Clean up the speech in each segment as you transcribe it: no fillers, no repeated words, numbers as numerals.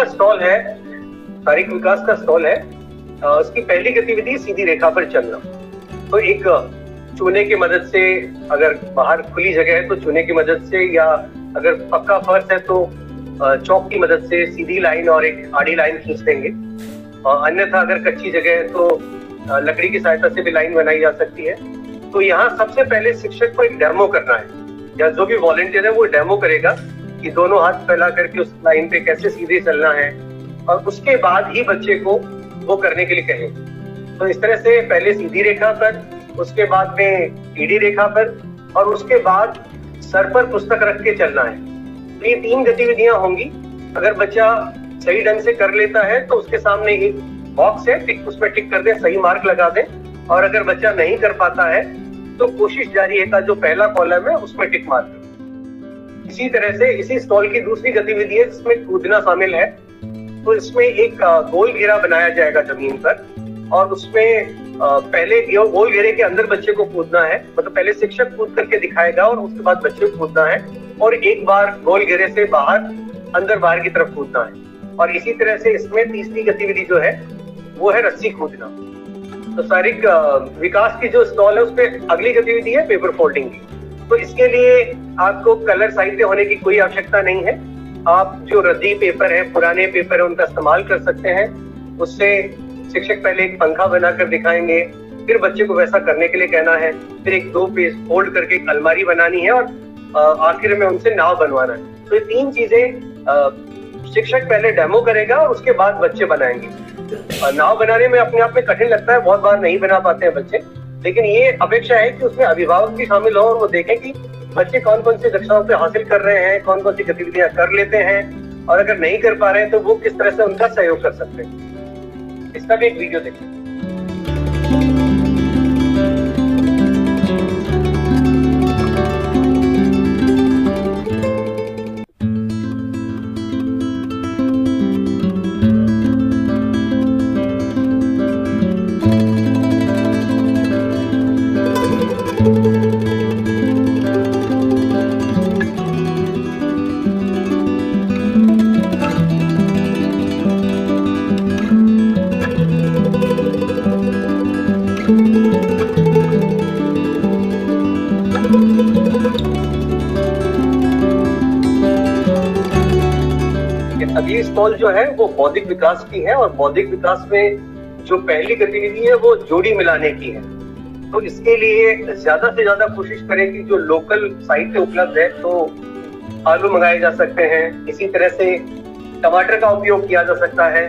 का स्टॉल है, शारीरिक विकास का स्टॉल है। उसकी पहली गतिविधि सीधी रेखा पर चलना। तो एक चूने की मदद से, अगर बाहर खुली जगह है तो चूने की मदद से, या अगर पक्का फर्श है तो चौक की मदद से सीधी लाइन और एक आड़ी लाइन खींच देंगे। अन्यथा अगर कच्ची जगह है तो लकड़ी की सहायता से भी लाइन बनाई जा सकती है। तो यहाँ सबसे पहले शिक्षक को एक डेमो करना है, या जो भी वॉलंटियर है वो डेमो करेगा कि दोनों हाथ फैला करके उस लाइन पे कैसे सीधे चलना है, और उसके बाद ही बच्चे को वो करने के लिए कहेंगे। तो इस तरह से पहले सीधी रेखा पर, उसके बाद में टेढ़ी रेखा पर, और उसके बाद सर पर पुस्तक रख के चलना है। तो ये 3 गतिविधियां होंगी। अगर बच्चा सही ढंग से कर लेता है तो उसके सामने एक बॉक्स है, उसमें टिक कर दें, सही मार्क लगा दें। और अगर बच्चा नहीं कर पाता है तो कोशिश जारी है का जो पहला कॉलम है उसमें टिक मार दें। इसी तरह से इसी स्टॉल की दूसरी गतिविधि है जिसमें कूदना शामिल है। तो इसमें एक गोल घेरा बनाया जाएगा जमीन पर, और उसमें पहले गोल घेरे के अंदर बच्चे को कूदना है। मतलब पहले शिक्षक कूद करके दिखाएगा और उसके बाद बच्चे को कूदना है, और एक बार गोल घेरे से बाहर, अंदर बाहर की तरफ कूदना है। और इसी तरह से इसमें तीसरी गतिविधि जो है वो है रस्सी कूदना। तो शारीरिक विकास की जो स्टॉल है उसपे अगली गतिविधि है पेपर फोल्डिंग की। तो इसके लिए आपको कलर साहित्य होने की कोई आवश्यकता नहीं है। आप जो रद्दी पेपर है, पुराने पेपर है, उनका इस्तेमाल कर सकते हैं। उससे शिक्षक पहले एक पंखा बनाकर दिखाएंगे, फिर बच्चे को वैसा करने के लिए कहना है, फिर एक 2 पेज फोल्ड करके एक अलमारी बनानी है, और आखिर में उनसे नाव बनवाना है। तो ये 3 चीजें शिक्षक पहले डेमो करेगा और उसके बाद बच्चे बनाएंगे। नाव बनाने में अपने आप में कठिन लगता है, बहुत बार नहीं बना पाते हैं बच्चे, लेकिन ये अपेक्षा है कि उसमें अभिभावक भी शामिल हो और वो देखें कि बच्चे कौन कौन सी दक्षताओं पे हासिल कर रहे हैं, कौन कौन सी गतिविधियां कर लेते हैं, और अगर नहीं कर पा रहे हैं तो वो किस तरह से उनका सहयोग कर सकते हैं। इसका भी एक वीडियो देखिए। अगली स्टॉल जो है वो बौद्धिक विकास की है, और बौद्धिक विकास में जो पहली गतिविधि है वो जोड़ी मिलाने की है। तो इसके लिए ज्यादा से ज्यादा कोशिश करें कि जो लोकल साहित्य उपलब्ध है, तो आलू मंगाए जा सकते हैं, इसी तरह से टमाटर का उपयोग किया जा सकता है,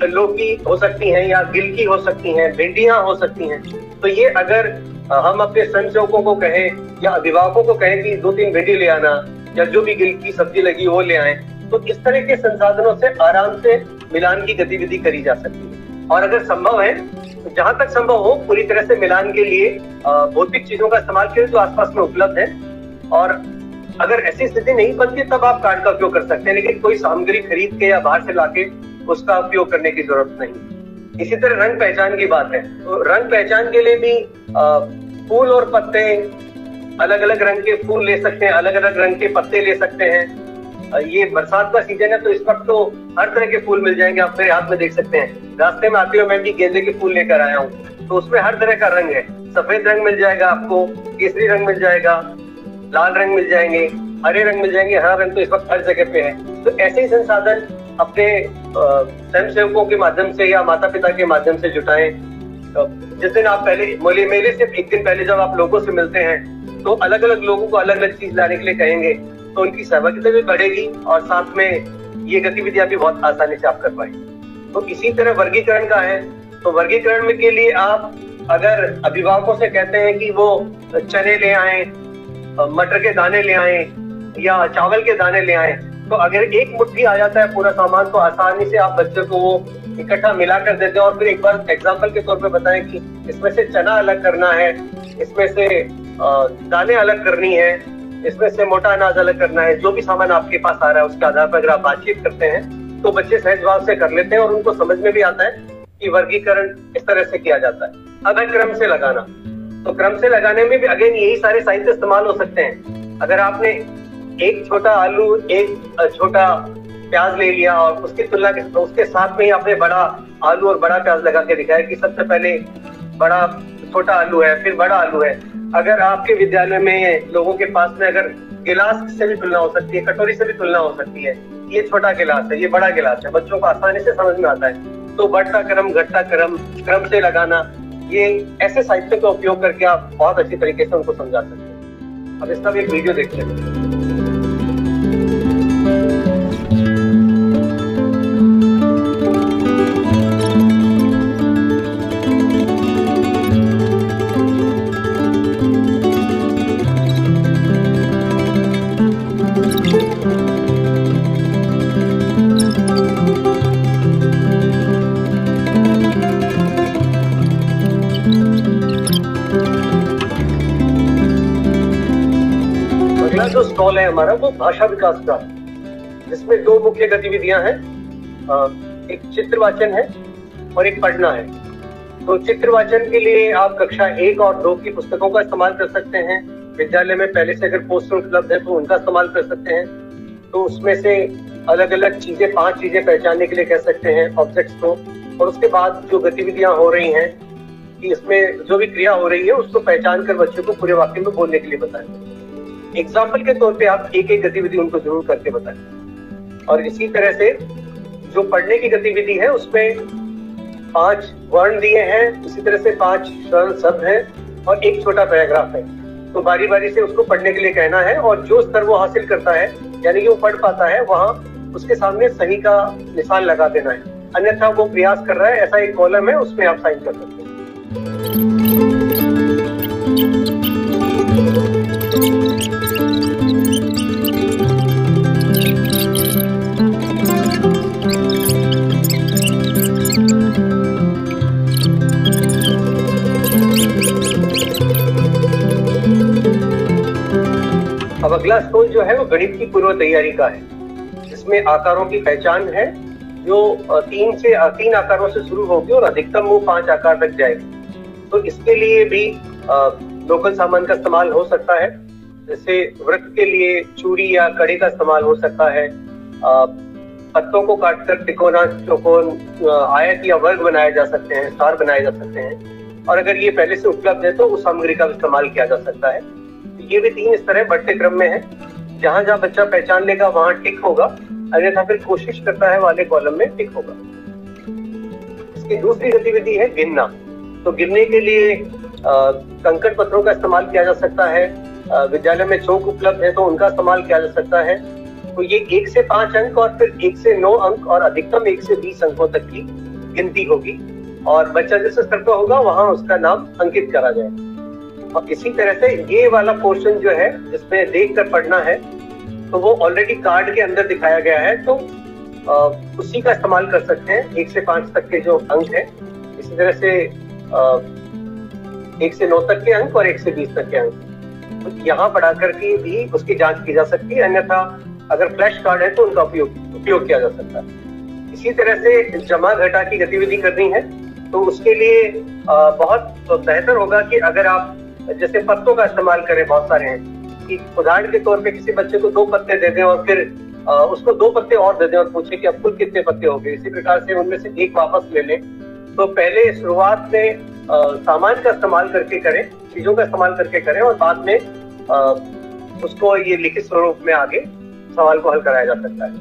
लौकी हो सकती है, या गिलकी हो सकती है, भिंडियां हो सकती हैं। तो ये अगर हम अपने स्वयंसेवकों को कहें या अभिभावकों को कहें कि 2-3 भिंडी ले आना, या जो भी गिलकी सब्जी लगी वो ले आए, तो इस तरह के संसाधनों से आराम से मिलान की गतिविधि करी जा सकती है। और अगर संभव है तो जहां तक संभव हो पूरी तरह से मिलान के लिए भौतिक चीजों का इस्तेमाल करें जो आसपास में उपलब्ध है। और अगर ऐसी स्थिति नहीं बनती तब आप कार्ड का उपयोग कर सकते हैं, लेकिन कोई सामग्री खरीद के या बाहर से लाके उसका उपयोग करने की जरूरत नहीं। इसी तरह रंग पहचान की बात है, तो रंग पहचान के लिए भी फूल और पत्ते, अलग अलग रंग के फूल ले सकते हैं, अलग अलग रंग के पत्ते ले सकते हैं। ये बरसात का सीजन है तो इस वक्त तो हर तरह के फूल मिल जाएंगे, आप मेरे हाथ में देख सकते हैं। रास्ते में आते हुए मैं भी गेंदे के फूल लेकर आया हूँ, तो उसमें हर तरह का रंग है। सफेद रंग मिल जाएगा आपको, केसरी रंग मिल जाएगा, लाल रंग मिल जाएंगे, हरे रंग मिल जाएंगे। हरा रंग तो इस वक्त हर जगह पे है। तो ऐसे ही संसाधन अपने स्वयंसेवकों के माध्यम से या माता पिता के माध्यम से जुटाएं। जिस दिन आप पहले मेले से एक दिन पहले जब आप लोगों से मिलते हैं तो अलग अलग लोगों को अलग अलग चीज लाने के लिए कहेंगे, तो उनकी सहभागिता भी बढ़ेगी और साथ में ये गतिविधियां भी बहुत आसानी से आप कर पाएंगे। तो इसी तरह वर्गीकरण का है, तो वर्गीकरण में के लिए आप अगर अभिभावकों से कहते हैं कि वो चने ले आए, मटर के दाने ले आए या चावल के दाने ले आए, तो अगर एक मुट्ठी आ जाता है पूरा सामान तो आसानी से आप बच्चे को वो इकट्ठा मिला कर देते हैं और फिर एक बार एग्जाम्पल के तौर पे बताएं कि इसमें से चना अलग करना है, इसमें से दालें अलग करनी है, इसमें से मोटा अनाज अलग करना है। जो भी सामान आपके पास आ रहा है उसके आधार पर अगर आप बातचीत करते हैं तो बच्चे सहज भाव से कर लेते हैं और उनको समझ में भी आता है कि वर्गीकरण इस तरह से किया जाता है। अब है क्रम से लगाना, तो क्रम से लगाने में भी अगेन यही सारे साहित्य इस्तेमाल हो सकते हैं। अगर आपने एक छोटा आलू, एक छोटा प्याज ले लिया और उसके साथ में ही आपने बड़ा आलू और बड़ा प्याज लगा के दिखाया कि सबसे पहले बड़ा छोटा आलू है, फिर बड़ा आलू है। अगर आपके विद्यालय में लोगों के पास में अगर गिलास से भी तुलना हो सकती है, कटोरी से भी तुलना हो सकती है, ये छोटा गिलास है, ये बड़ा गिलास है, बच्चों को आसानी से समझ में आता है। तो बढ़ता क्रम घटता क्रम से लगाना, ये ऐसे साहित्य का उपयोग करके आप बहुत अच्छी तरीके से उनको समझा सकते हैं। अब इसका भी एक वीडियो देखते हैं। अगला जो स्टॉल है हमारा वो भाषा विकास का, जिसमें दो मुख्य गतिविधियां हैं, एक चित्र वाचन है और एक पढ़ना है। तो चित्र वाचन के लिए आप कक्षा 1 और 2 की पुस्तकों का इस्तेमाल कर सकते हैं। विद्यालय में पहले से अगर पोस्टर उपलब्ध है तो उनका इस्तेमाल कर सकते हैं। तो उसमें से अलग अलग चीजें, 5 चीजें पहचानने के लिए कह सकते हैं ऑब्जेक्ट्स को, और उसके बाद जो गतिविधियां हो रही हैं कि इसमें जो भी क्रिया हो रही है उसको पहचान कर बच्चे को पूरे वाक्य में बोलने के लिए बताएं। एग्जाम्पल के तौर पे आप एक एक गतिविधि उनको जरूर करके बताएं। और इसी तरह से जो पढ़ने की गतिविधि है उसमें 5 वर्ण दिए हैं, इसी तरह से 5 सरल शब्द हैं और एक छोटा पैराग्राफ है। तो बारी बारी से उसको पढ़ने के लिए कहना है और जो स्तर वो हासिल करता है, यानी कि वो पढ़ पाता है, वहां उसके सामने सही का निशान लगा देना है। अन्यथा वो प्रयास कर रहा है, ऐसा एक कॉलम है, उसमें आप साइन कर सकते हैं। अब अगला स्टॉल जो है वो गणित की पूर्व तैयारी का है, जिसमें आकारों की पहचान है, जो 3 आकारों से शुरू होगी और अधिकतम वो 5 आकार तक जाएगी। तो इसके लिए भी लोकल सामान का इस्तेमाल हो सकता है, जैसे वृत्त के लिए चूड़ी या कड़ी का इस्तेमाल हो सकता है। पत्तों को काटकर त्रिकोण, चौकोन, आयत या वर्ग बनाए जा सकते हैं, स्टार बनाए जा सकते हैं। और अगर ये पहले से उपलब्ध है तो उस सामग्री का इस्तेमाल किया जा सकता है। ये भी 3 इस तरह बढ़ते क्रम में है। जहां जहां बच्चा पहचान लेगा वहां टिक होगा, अन्यथा फिर कोशिश करता है वाले कॉलम में टिक होगा। इसकी दूसरी गतिविधि है गिनना। तो गिनने के लिए कंकड़ पत्थरों का इस्तेमाल किया जा सकता है। विद्यालय में चौक उपलब्ध है तो उनका इस्तेमाल किया जा सकता है। तो ये 1 से 5 अंक और फिर 1 से 9 अंक और अधिकतम 1 से 20 अंकों तक की गिनती होगी, और बच्चा जिस स्तर का होगा वहां उसका नाम अंकित करा जाएगा। और इसी तरह से ये वाला पोर्शन जो है जिसमें देख कर पढ़ना है, तो वो ऑलरेडी कार्ड के अंदर दिखाया गया है, तो उसी का इस्तेमाल कर सकते हैं। 1 से 5 तक के जो अंक है, इसी तरह से 1 से 9 तक के अंक और 1 से 20 तक के अंक, तो यहाँ पढ़ा करके भी उसकी जांच की जा सकती है। अन्यथा अगर फ्लैश कार्ड है तो उनका उपयोग किया जा सकता है। इसी तरह से जमा घटा की गतिविधि करनी है, तो उसके लिए बहुत बेहतर होगा कि अगर आप जैसे पत्तों का इस्तेमाल करें, बहुत सारे हैं, कि उदाहरण के तौर पे किसी बच्चे को 2 पत्ते दे दें और फिर उसको 2 पत्ते और दे दें और पूछे कि अब कुल कितने पत्ते हो गए। इसी प्रकार से उनमें से एक वापस ले लें। तो पहले शुरुआत में सामान का इस्तेमाल करके करें, चीजों का इस्तेमाल करके करें, और बाद में उसको ये लिखित स्वरूप में आगे सवाल को हल कराया जा सकता है।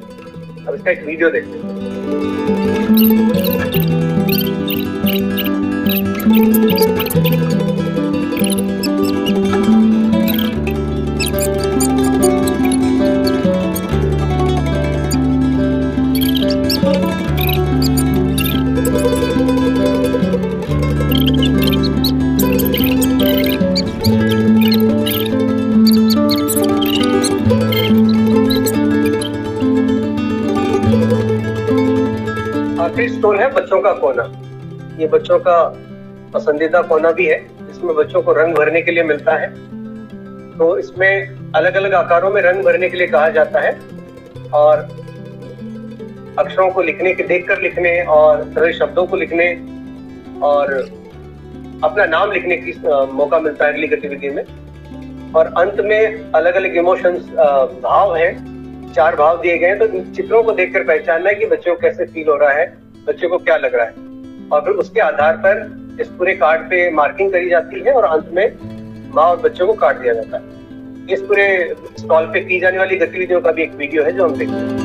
अब इसका एक वीडियो देखते हैं। आखिरी स्टॉल है बच्चों का कोना। ये बच्चों का पसंदीदा कोना भी है, जिसमें बच्चों को रंग भरने के लिए मिलता है। तो इसमें अलग अलग आकारों में रंग भरने के लिए कहा जाता है, और अक्षरों को लिखने के, देखकर लिखने और सरल शब्दों को लिखने और अपना नाम लिखने की मौका मिलता है अगली गतिविधि में। और अंत में अलग अलग इमोशंस, भाव हैं, 4 भाव दिए गए हैं, तो इन चित्रों को देखकर पहचानना है कि बच्चों को कैसे फील हो रहा है, बच्चों को क्या लग रहा है, और फिर उसके आधार पर इस पूरे कार्ड पे मार्किंग करी जाती है और अंत में माँ और बच्चों को कार्ड दिया जाता है। इस पूरे स्टॉल पे की जाने वाली गतिविधियों का भी एक वीडियो है जो हम देखते हैं।